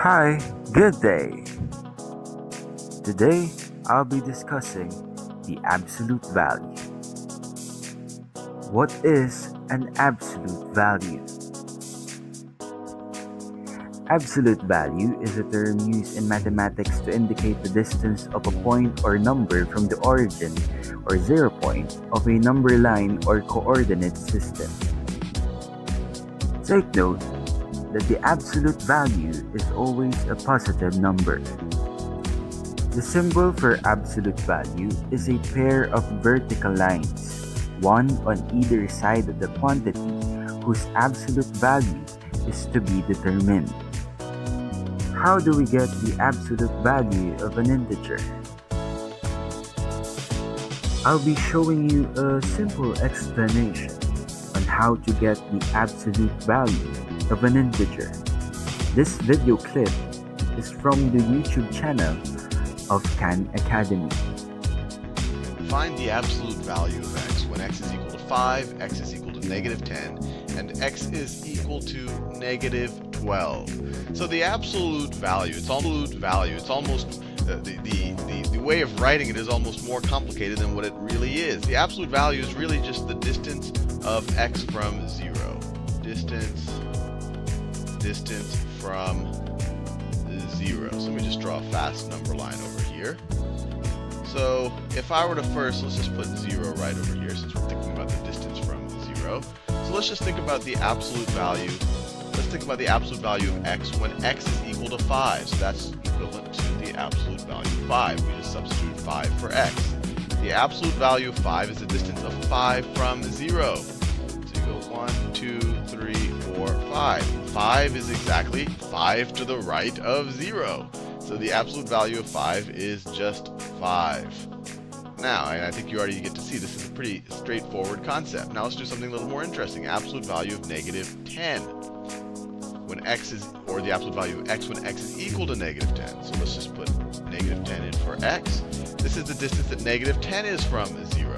Hi, good day. Today, I'll be discussing the absolute value. What is an absolute value? Absolute value is a term used in mathematics to indicate the distance of a point or number from the origin or zero point of a number line or coordinate system. Take note that the absolute value is always a positive number. The symbol for absolute value is a pair of vertical lines, one on either side of the quantity whose absolute value is to be determined. How do we get the absolute value of an integer? I'll be showing you a simple explanation on how to get the absolute value of an integer. This video clip is from the YouTube channel of Khan Academy. Find the absolute value of x when x is equal to 5, x is equal to negative 10, and x is equal to negative 12. So the absolute value, it's almost the way of writing it is almost more complicated than what it really is. The absolute value is really just the distance of x from 0. Distance from 0. So let me just draw a fast number line over here. So if I were to first, let's just put 0 right over here since we're thinking about the distance from 0. So let's just think about the absolute value. Let's think about the absolute value of x when x is equal to 5. So that's equivalent to the absolute value of 5. We just substitute 5 for x. The absolute value of 5 is the distance of 5 from 0. So you go 1, 2, 3, 4, 5. 5 is exactly 5 to the right of 0. So the absolute value of 5 is just 5. Now, and I think you already get to see this is a pretty straightforward concept. Now let's do something a little more interesting. Absolute value of negative 10. When x is, or the absolute value of x when x is equal to negative 10. So let's just put negative 10 in for x. This is the distance that negative 10 is from 0.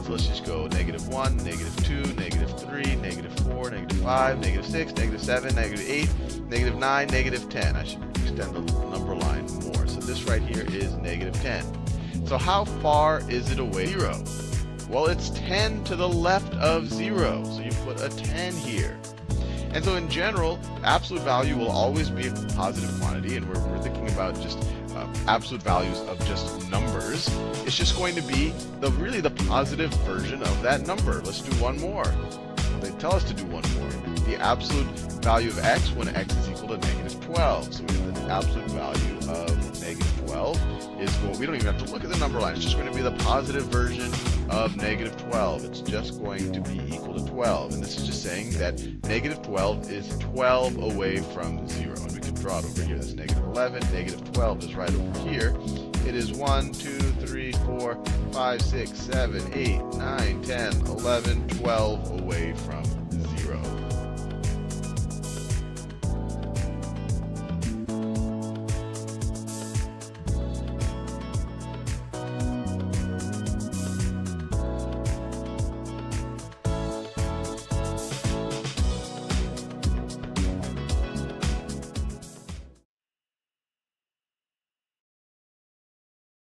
So let's just go negative 1, negative 2, negative 3, negative 4, negative 5, negative 6, negative 7, negative 8, negative 9, negative 10. I should extend the number line more. So this right here is negative 10. So how far is it away from 0? Well, it's 10 to the left of 0. So you put a 10 here. And so in general, absolute value will always be a positive quantity, and we're thinking about just absolute values of just numbers. It's just going to be really the positive version of that number. Let's do one more. They tell us to do one more. The absolute value of x when x is equal to negative 12. So we have the absolute value of negative 12 is, well, we don't even have to look at the number line. It's just going to be the positive version of negative 12. It's just going to be equal to 12. And this is just saying that negative 12 is 12 away from 0. And we can draw it over here. That's negative 11. Negative 12 is right over here. It is 1, 2, 3, 4, 5, 6, 7, 8, 9, 10, 11, 12 away from 0.